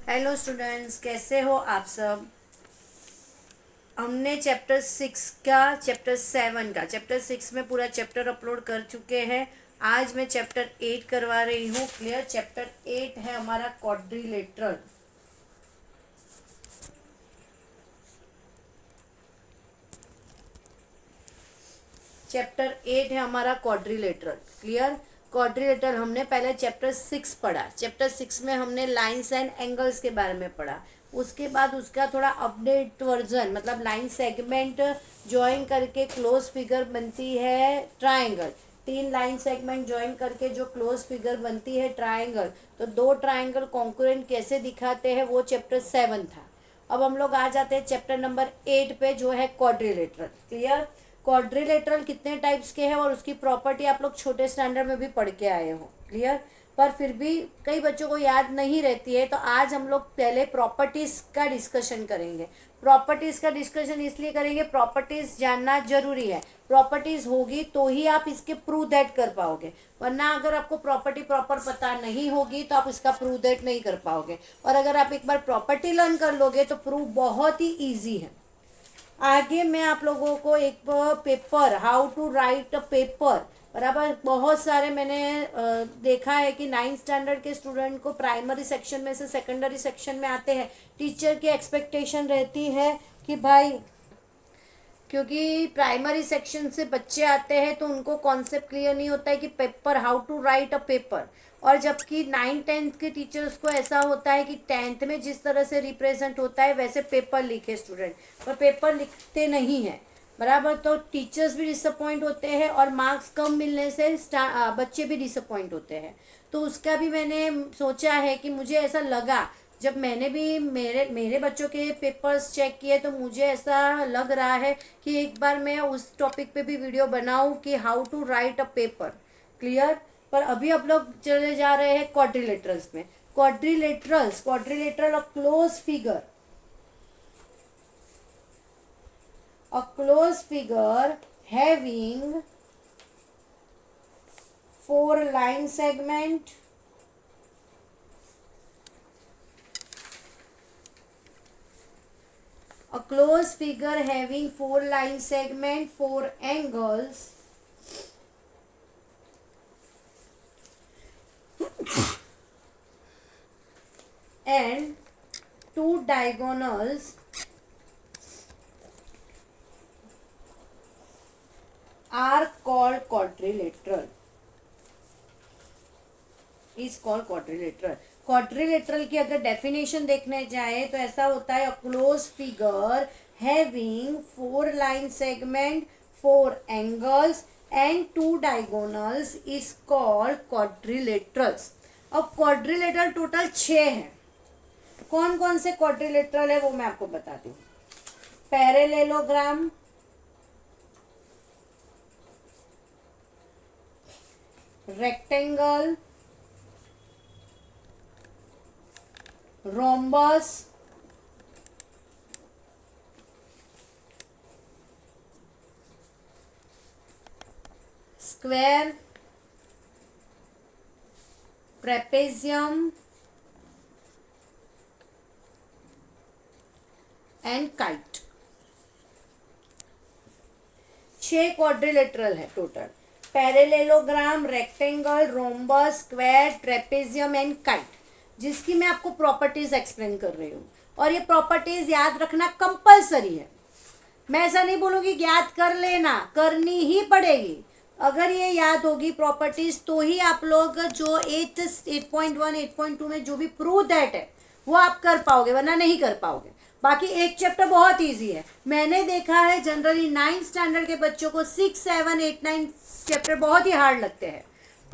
Hello students, कैसे हो आप सब। हमने चैप्टर 6 में पूरा चैप्टर अपलोड कर चुके हैं। आज मैं चैप्टर 8 करवा रही हूँ। क्लियर। चैप्टर 8 है हमारा क्वाड्रिलेटरल। चैप्टर 8 है हमारा क्वाड्रिलेटरल। क्लियर। क्वाड्रिलेटरल हमने पहले चैप्टर 6 पढ़ा। चैप्टर 6 में हमने लाइंस एंड एंगल्स के बारे में पढ़ा। उसके बाद उसका थोड़ा अपडेट वर्जन, मतलब लाइन सेगमेंट ज्वाइन करके क्लोज फिगर बनती है ट्राइंगल। 3 लाइन सेगमेंट ज्वाइन करके जो क्लोज फिगर बनती है ट्राइंगल, तो 2 ट्राइंगल कॉन्करेंट कैसे दिखाते हैं, वो चैप्टर 7 था। अब हम लोग आ जाते हैं चैप्टर नंबर 8 पे, जो है क्वाड्रिलेटरल। क्लियर। क्वाड्रिलेटरल कितने टाइप्स के हैं और उसकी प्रॉपर्टी आप लोग छोटे स्टैंडर्ड में भी पढ़ के आए हो। क्लियर। पर फिर भी कई बच्चों को याद नहीं रहती है, तो आज हम लोग पहले प्रॉपर्टीज का डिस्कशन करेंगे। प्रॉपर्टीज का डिस्कशन इसलिए करेंगे, प्रॉपर्टीज जानना जरूरी है। प्रॉपर्टीज होगी तो ही आप इसके प्रूव दैट कर पाओगे, वरना अगर आपको प्रॉपर्टी प्रॉपर पता नहीं होगी तो आप इसका प्रूव दैट नहीं कर पाओगे। और अगर आप एक बार प्रॉपर्टी लर्न कर लोगे तो प्रूव बहुत ही ईजी है। आगे मैं आप लोगों को एक paper, how to write a paper, बराबर, बहुत सारे मैंने देखा है कि 9th स्टैंडर्ड के स्टूडेंट को प्राइमरी सेक्शन में से सेकेंडरी सेक्शन में आते हैं। टीचर की एक्सपेक्टेशन रहती है कि भाई, क्योंकि प्राइमरी सेक्शन से बच्चे आते हैं तो उनको कॉन्सेप्ट क्लियर नहीं होता है कि paper, how to write a paper. और जबकि 9th-10th के टीचर्स को ऐसा होता है कि 10th में जिस तरह से रिप्रेजेंट होता है वैसे पेपर लिखे स्टूडेंट, पर पेपर लिखते नहीं है, बराबर। तो टीचर्स भी डिसअपॉइंट होते हैं और मार्क्स कम मिलने से बच्चे भी डिसअपॉइंट होते हैं। तो उसका भी मैंने सोचा है कि मुझे ऐसा लगा, जब मैंने भी मेरे मेरे बच्चों के पेपर्स चेक किए तो मुझे ऐसा लग रहा है कि एक बार मैं उस टॉपिक पे भी वीडियो बनाऊं कि how to write a paper. Clear. पर अभी आप लोग चले जा रहे हैं क्वाड्रिलेटरल्स में। Quadrilateral a close figure, having 4 line segment, a closed figure having 4 line segment, 4 angles, and 2 diagonals are called quadrilateral. Is called quadrilateral. Quadrilateral की अगर डेफिनेशन देखने जाए तो ऐसा होता है, a close figure having 4 line segment, 4 angles and 2 diagonals is called quadrilaterals. अब quadrilateral total 6 हैं। कौन कौन से क्वाड्रिलेटरल है वो मैं आपको बताती हूँ। Parallelogram, rectangle, rhombus, square, trapezium and kite. 6 quadrilateral है total. Parallelogram, rectangle, rhombus, square, trapezium and kite, जिसकी मैं आपको प्रॉपर्टीज एक्सप्लेन कर रही हूँ। और ये प्रॉपर्टीज याद रखना कंपलसरी है। मैं ऐसा नहीं बोलूँगी याद कर लेना, करनी ही पड़ेगी। अगर ये याद होगी प्रॉपर्टीज तो ही आप लोग जो 8.1 8.2 में जो भी प्रूव दैट है वो आप कर पाओगे, वरना नहीं कर पाओगे। बाकी एक चैप्टर बहुत इजी है। मैंने देखा है जनरली 9th स्टैंडर्ड के बच्चों को 6, 7, 8, 9 चैप्टर बहुत ही हार्ड लगते हैं।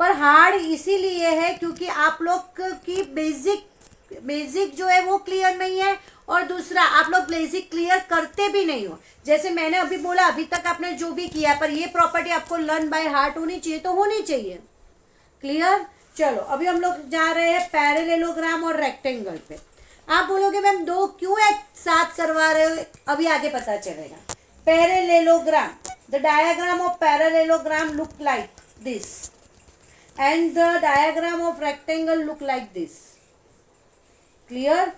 पर हार्ड इसीलिए है क्योंकि आप लोग की बेसिक जो है वो क्लियर नहीं है, और दूसरा आप लोग बेसिक क्लियर करते भी नहीं हो। जैसे मैंने अभी बोला, अभी तक आपने जो भी किया, पर ये प्रॉपर्टी आपको लर्न बाय हार्ट होनी चाहिए, तो होनी चाहिए। क्लियर। चलो अभी हम लोग जा रहे हैं पैरेलेलोग्राम और रेक्टेंगल पे। आप बोलोगे मैम दो क्यों एक साथ करवा रहे हो, अभी आगे पता चलेगा। Parallelogram, the diagram of parallelogram look like this and the diagram of rectangle look like this. Clear?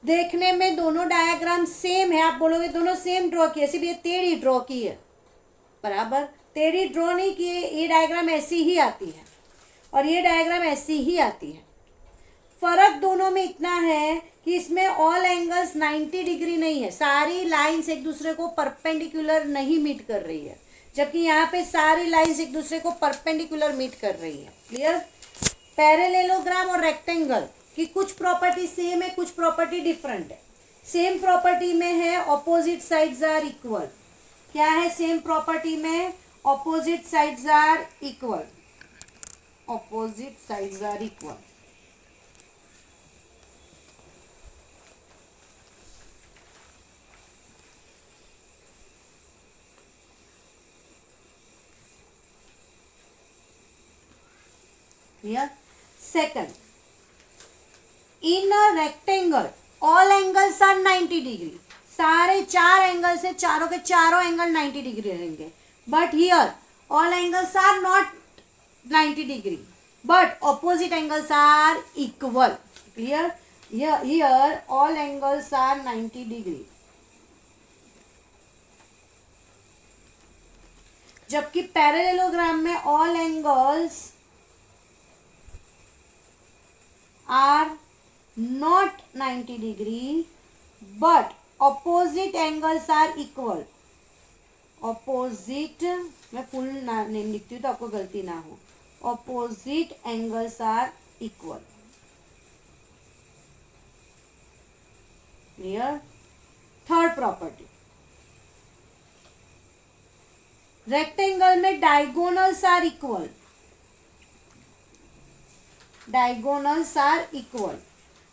देखने में दोनों डायग्राम सेम है, आप बोलोगे दोनों सेम ड्रॉ किए, सिर्फ ये टेढ़ी ड्रॉ की है, बराबर टेढ़ी ड्रॉ नहीं किए, ये डायग्राम ऐसी ही आती है और ये डायग्राम ऐसी ही आती है। फर्क दोनों में इतना है कि इसमें ऑल एंगल्स 90 डिग्री नहीं है, सारी लाइंस एक दूसरे को परपेंडिकुलर नहीं मीट कर रही है, जबकि यहाँ पे सारी लाइंस एक दूसरे को परपेंडिकुलर मीट कर रही है। क्लियर? पैरेलेलोग्राम और रेक्टेंगल की कुछ प्रॉपर्टी सेम है, कुछ प्रॉपर्टी डिफरेंट है। सेम प्रॉपर्टी में है ऑपोजिट साइड्स आर इक्वल। क्या है सेम प्रॉपर्टी में? Opposite sides are equal, opposite sides are equal. Clear? Second, in a rectangle all angles are 90 degree, सारे चार एंगल से चारों के चारों एंगल 90 डिग्री रहेंगे, but here all angles are not 90 degree but opposite angles are equal. Clear? Here all angles are 90 degree, जबकि parallelogram में all angles are not 90 degree but opposite angles are equal। opposite, मैं full name लिखती हूँ तो आपको गलती ना हो, opposite angles are equal। Clear? Third property, rectangle में diagonals are equal, diagonals are equal.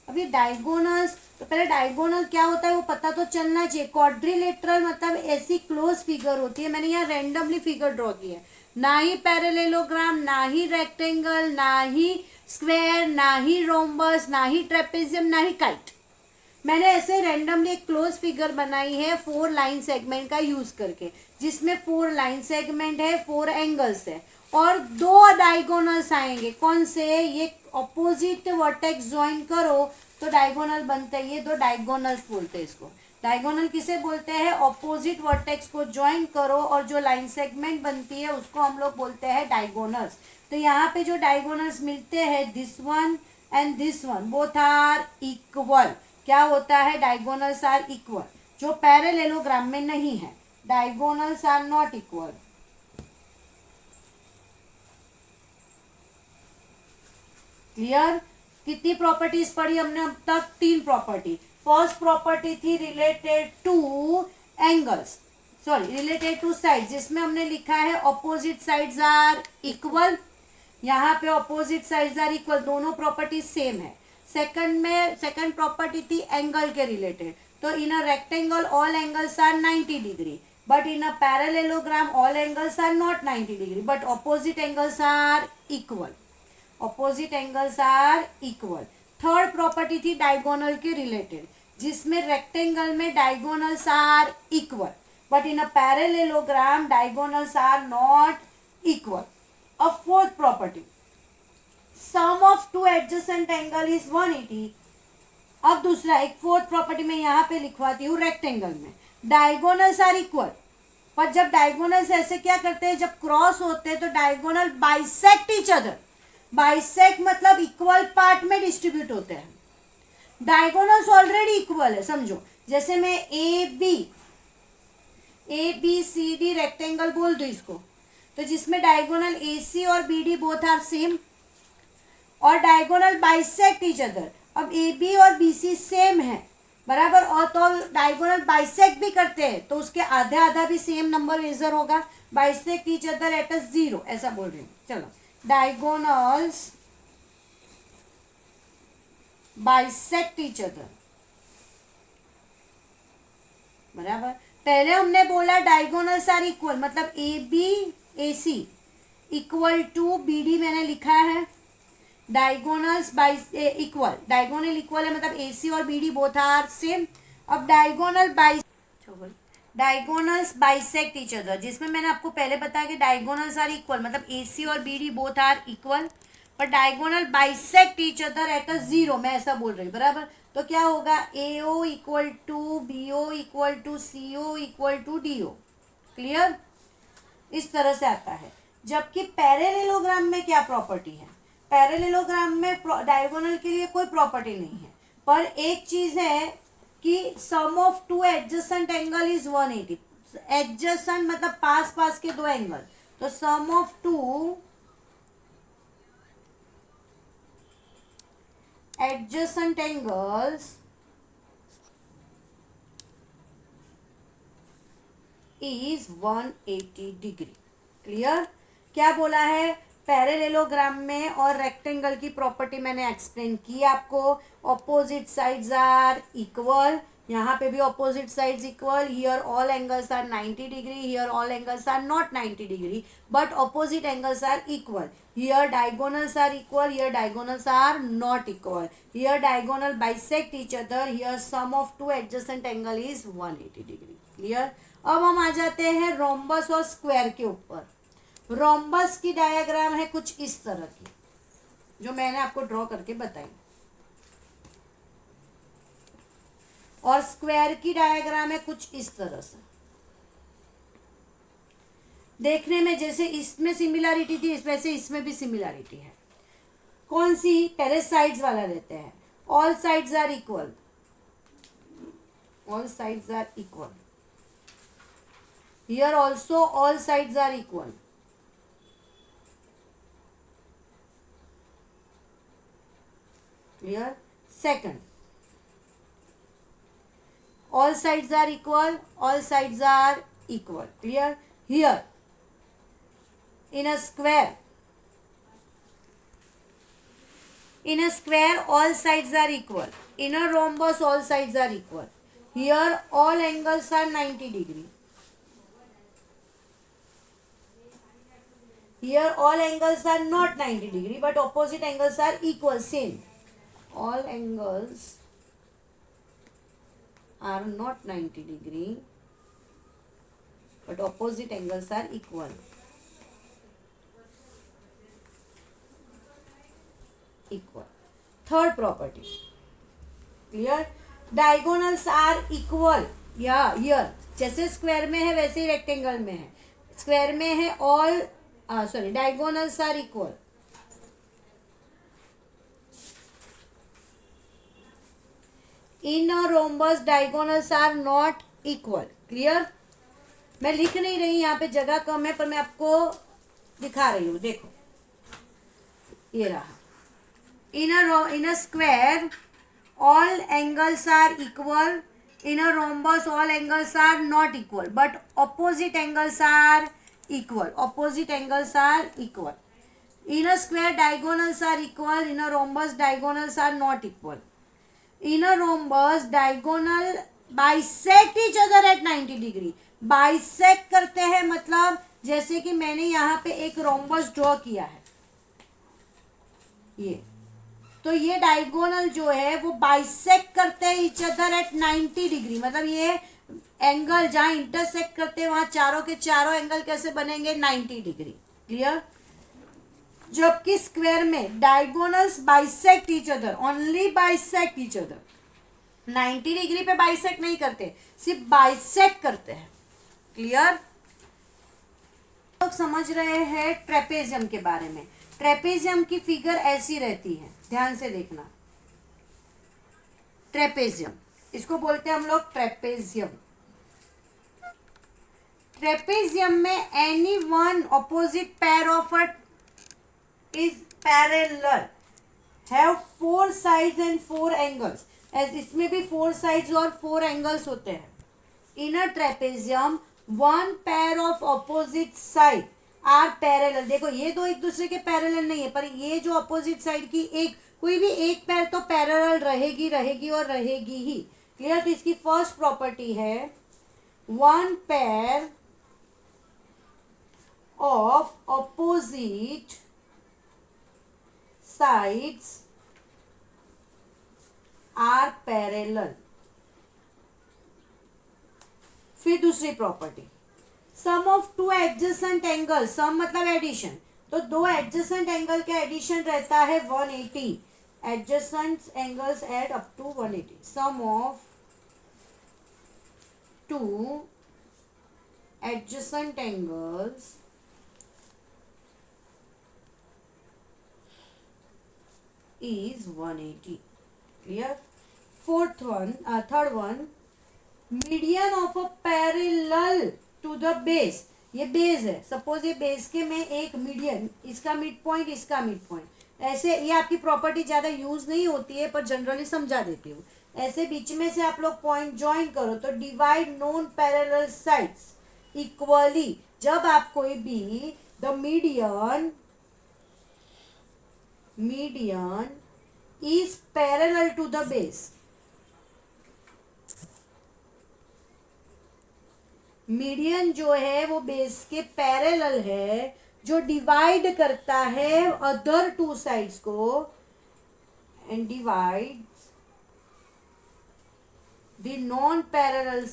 अभी डायगोनल्स, तो पहले डायगोनल क्या होता है वो पता तो चलना चाहिए। क्वाड्रिलेटरल मतलब ऐसी क्लोज फिगर होती है, मैंने यहाँ रैंडमली फिगर ड्रॉ की है, ना ही पैरेलेलोग्राम, ना ही रेक्टेंगल, ना ही स्क्वायर, ना ही रोम्बस, ना ही ट्रेपेजियम, ना ही काइट। मैंने ऐसे रैंडमली एक क्लोज फिगर बनाई है 4 लाइन सेगमेंट का यूज करके, जिसमें 4 लाइन सेगमेंट है, 4 एंगल्स है और 2 डायगोनल्स आएंगे। कौन से? ये ऑपोजिट वर्टेक्स ज्वाइन करो तो डायगोनल बनते हैं, ये 2 डायगोनल्स बोलते हैं इसको। डायगोनल किसे बोलते हैं? ऑपोजिट वर्टेक्स को ज्वाइन करो और जो लाइन सेगमेंट बनती है उसको हम लोग बोलते हैं डायगोनल्स। तो यहाँ पे जो डायगोनल्स मिलते हैं, this one and this one both are equal. क्या होता है? डायगोनल्स आर इक्वल, जो पैरेलेलोग्राम में नहीं है, diagonals are not equal. Clear? कितनी प्रॉपर्टीज पढ़ी हमने अब तक? 3 प्रॉपर्टी। फर्स्ट प्रॉपर्टी थी related to angles, sorry related to side, जिसमें हमने लिखा है ऑपोजिट साइड्स आर इक्वल। यहाँ पे ऑपोजिट साइड्स आर इक्वल, दोनों प्रॉपर्टी सेम है। सेकंड में सेकंड प्रॉपर्टी थी एंगल के रिलेटेड, तो in a rectangle all angles are 90 degree but in a parallelogram all angles are not 90 degree but opposite angles are equal, opposite angles are equal. Third property थी diagonal के related, जिसमें rectangle में diagonals are equal but in a parallelogram diagonals are not equal. अब fourth property, sum of 2 adjacent angle is 180। अब दूसरा एक fourth property में यहाँ पे लिखवाती हूँ, रेक्टेंगल में डायगोनल्स आर इक्वल, पर जब डायगोनल्स ऐसे क्या करते हैं, जब क्रॉस होते हैं तो diagonal bisect each other. Bisect मतलब इक्वल पार्ट में डिस्ट्रीब्यूट होते हैं। डायगोनल्स ऑलरेडी इक्वल है, समझो जैसे मैं A B C D rectangle बोल दो इसको, तो जिसमें डायगोनल ए सी और B D both are same और डायगोनल बाइसेक्ट ईच अदर। अब ए बी और बी सी सेम है, बराबर, और तो डायगोनल बाइसेक्ट भी करते हैं तो उसके आधा आधा भी सेम नंबर मेजर होगा। बाइसेक्ट ईच अदर एट 0, ऐसा बोल रहे हैं। चलो, डायगोनल्स बाइसेक्ट ईच अदर, बराबर। पहले हमने बोला डायगोनल्स आर इक्वल, मतलब A B A C equal to B D मैंने लिखा है। Diagonals by equal, diagonal equal है मतलब ए सी और B D both are same. अब डायगोनल्स बाइसेक्ट ईच अदर, जिसमें मैंने आपको पहले बताया कि डायगोनल्स आर इक्वल मतलब ए सी और B D both are equal. पर diagonal bisect each other at a zero, मैं ऐसा बोल रही हूँ, बराबर। तो क्या होगा, AO equal to BO equal to CO equal to DO। Clear, इस तरह से आता है। जबकि पैरेललोग्राम में क्या प्रॉपर्टी है, पैरेललोग्राम में डायगोनल के लिए कोई प्रॉपर्टी नहीं है, पर एक चीज है कि sum of two adjacent angle is 180। Adjacent मतलब पास पास के दो एंगल, तो sum of two adjacent angles is 180 degree. Clear, क्या बोला है, पैरेललोग्राम में और रेक्टेंगल की प्रॉपर्टी मैंने एक्सप्लेन की आपको। ऑपोजिट साइड्स आर इक्वल, यहाँ पे भी opposite sides equal, here all angles are 90 degree, here all angles are not 90 degree, but opposite angles are equal. Here diagonals are equal, here diagonals are not equal, here diagonal bisect each other, here sum of two adjacent angle is 180 degree. Clear, अब हम आ जाते हैं rhombus और square के ऊपर। Rhombus की diagram है कुछ इस तरह की, जो मैंने आपको ड्रॉ करके बताई, और स्क्वायर की डायग्राम है कुछ इस तरह से। देखने में जैसे इसमें सिमिलरिटी थी, इस वैसे इसमें भी सिमिलरिटी है। कौन सी, पहले साइड्स वाला लेते हैं। All sides are equal, all sides are equal, here also all sides are equal, clear। second, all sides are equal, all sides are equal, clear। here in a square, in a square all sides are equal, in a rhombus all sides are equal, here all angles are 90 degree, here all angles are not 90 degree, but opposite angles are equal, same, all angles are not 90 degree, but opposite angles are equal, equal। third property, clear, diagonals are equal, या here जैसे square में है वैसे ही rectangle में है। Square में है all diagonals are equal, in a rhombus diagonals are not equal, clear। मैं लिख नहीं रही, यहाँ पे जगह कम है, पर मैं आपको दिखा रही हूँ, देखो ये रहा। in a square all angles are equal, in a rhombus all angles are not equal, but opposite angles are equal, opposite angles are equal। in a square diagonals are equal, in a rhombus diagonals are not equal, in a rhombus diagonal bisect each other at 90 degree. Bisect करते हैं मतलब जैसे कि मैंने यहाँ पे एक rhombus draw किया है, ये तो ये डायगोनल जो है वो बाइसेक्ट करते हैं ईच अदर एट 90 डिग्री, मतलब ये एंगल जहां इंटरसेक्ट करते हैं वहां चारों के चारों एंगल कैसे बनेंगे, 90 डिग्री। क्लियर, जबकि स्क्वायर में diagonals bisect each other, only bisect each other, 90 degree पे बाइसेक्ट नहीं करते, सिर्फ बाइसेक्ट करते हैं। क्लियर, लोग समझ रहे हैं ट्रेपेजियम के बारे में। ट्रेपेजियम की फिगर ऐसी रहती है, ध्यान से देखना। ट्रेपेजियम, इसको बोलते हैं हम लोग ट्रेपेजियम। ट्रेपेजियम में any one opposite pair of a is parallel, have 4 sides and 4 angles, as इसमें भी 4 साइड्स और 4 एंगल्स होते हैं। In a trapezium one pair of opposite side are parallel. देखो ये दो एक दूसरे के पैरेलल नहीं है, पर ये जो ऑपोजिट साइड की एक कोई भी एक पैर तो पैरेलल रहेगी रहेगी और रहेगी ही। क्लियर, तो इसकी फर्स्ट प्रॉपर्टी है one pair of opposite sides are parallel. फिर दूसरी property, sum of two adjacent angle, sum मतलब एडिशन, तो दो एडजेसेंट एंगल का एडिशन रहता है 180. Adjacent angles add up to 180. Sum of two adjacent angles is 180. Clear? Third one, median of a parallel to the base. ये base है. Suppose ये base के में एक मीडियन, इसका मिड पॉइंट, इसका मिड पॉइंट, ऐसे. ये आपकी प्रॉपर्टी ज्यादा यूज नहीं होती है पर जनरली समझा देती हूँ. ऐसे बीच में से आप लोग पॉइंट ज्वाइन करो तो divide non parallel sides equally. जब आप कोई भी the median is parallel to the base. Median जो है वो बेस के पैरेलल है, जो डिवाइड करता है अदर टू साइड्स को and divide the non parallel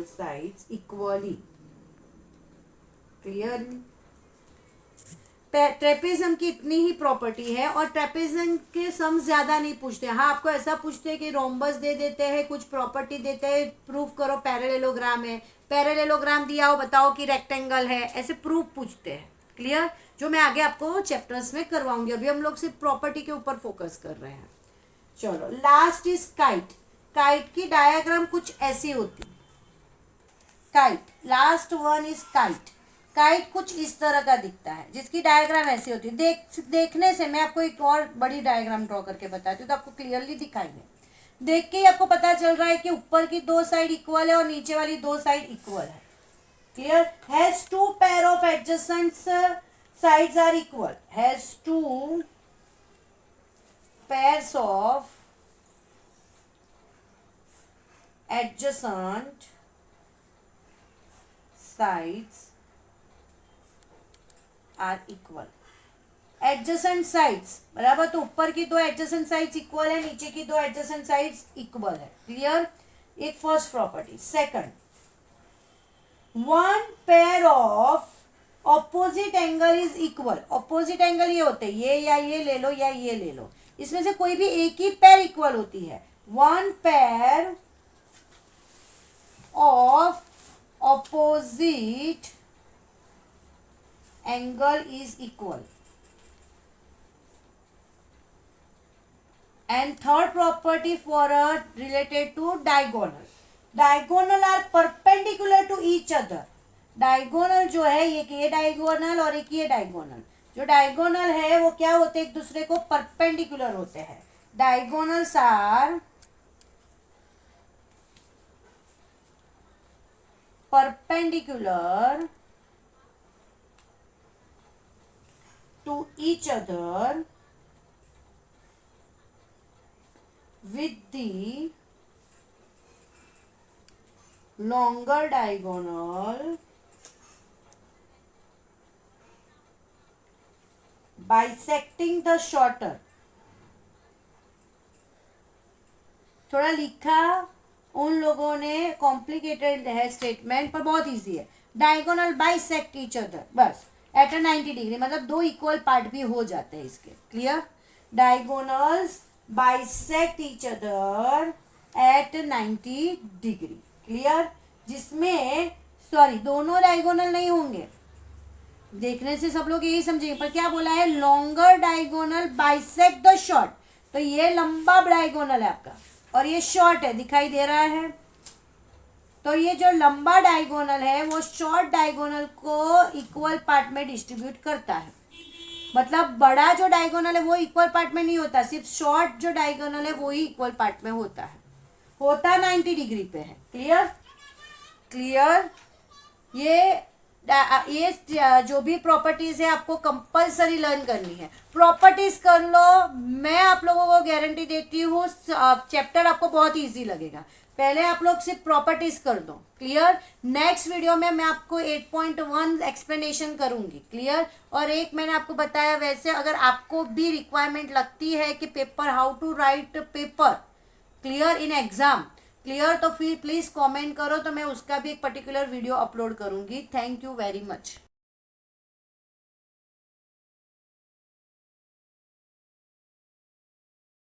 sides equally. Clear? Trapezium की इतनी ही प्रॉपर्टी है और ट्रेपेजम के सम ज्यादा नहीं पूछते. हाँ, आपको ऐसा पूछते हैं कि रोम्बस दे देते हैं, कुछ प्रॉपर्टी देते हैं, प्रूफ करो पैरेललोग्राम है, पैरेललोग्राम दिया हो बताओ कि रेक्टेंगल है, ऐसे प्रूफ पूछते हैं. क्लियर? जो मैं आगे आपको चैप्टर्स में करवाऊंगी. अभी हम लोग सिर्फ प्रॉपर्टी के ऊपर फोकस कर रहे हैं. चलो, लास्ट इज काइट. काइट की डायग्राम कुछ ऐसी होती. Kite, last one is kite. Kite कुछ इस तरह का दिखता है, जिसकी डायग्राम ऐसी होती है. देखने से मैं आपको एक और बड़ी डायग्राम ड्रॉ करके बताती हूँ तो आपको क्लियरली दिखाई दे. देख के ही आपको पता चल रहा है कि ऊपर की दो साइड इक्वल है और नीचे वाली दो साइड इक्वल है. Clear? Has two pair of adjacent sides are equal. Has two pairs of adjacent sides are equal. adjacent sides बराबर, तो ऊपर की दो adjacent sides equal है, नीचे की दो adjacent sides equal है. क्लियर? एक first property. Second, one pair of opposite angle is equal. Opposite angle ये होते हैं, ये या ये ले लो या ये ले लो, इसमें से कोई भी एक ही पेयर इक्वल होती है. One pair of opposite angle is equal. And third property for a related to diagonal. Diagonal are perpendicular to each other. Diagonal जो है, एक ये diagonal और एक ये diagonal. जो diagonal है वो क्या होते हैं, एक दूसरे को perpendicular होते हैं. Diagonals are perpendicular to each other with the longer diagonal bisecting the shorter. थोड़ा लिखा उन लोगों ने, कॉम्प्लिकेटेड है स्टेटमेंट पर बहुत इजी है. डायगोनल बाइसेक्ट ईच अदर, बस एट 90 डिग्री, मतलब दो इक्वल पार्ट भी हो जाते हैं इसके. Clear? Diagonals bisect each other eight 90 degree. Clear? जिसमें दोनों डायगोनल नहीं होंगे. देखने से सब लोग यही समझेंगे, पर क्या बोला है, longer diagonal bisect the short. तो ये लंबा डायगोनल है आपका और ये शॉर्ट है, दिखाई दे रहा है. तो ये जो लंबा डायगोनल है वो शॉर्ट डायगोनल को इक्वल पार्ट में डिस्ट्रीब्यूट करता है. मतलब बड़ा जो डायगोनल है वो इक्वल पार्ट में नहीं होता, सिर्फ शॉर्ट जो डायगोनल है वो ही इक्वल पार्ट में होता है. 90 डिग्री पे है. क्लियर? क्लियर? ये जो भी प्रॉपर्टीज है आपको कंपलसरी लर्न करनी है. प्रॉपर्टीज कर लो, मैं आप लोगों को गारंटी देती हूँ चैप्टर आपको बहुत इजी लगेगा. पहले आप लोग सिर्फ प्रॉपर्टीज कर दो. क्लियर? नेक्स्ट वीडियो में मैं आपको 8.1 एक्सप्लेनेशन करूंगी. क्लियर? और एक मैंने आपको बताया, वैसे अगर आपको भी रिक्वायरमेंट लगती है कि paper, how to write paper clear in exam, clear? तो फिर प्लीज़ कमेंट करो, तो मैं उसका भी एक पर्टिकुलर वीडियो अपलोड करूँगी। Thank you very much.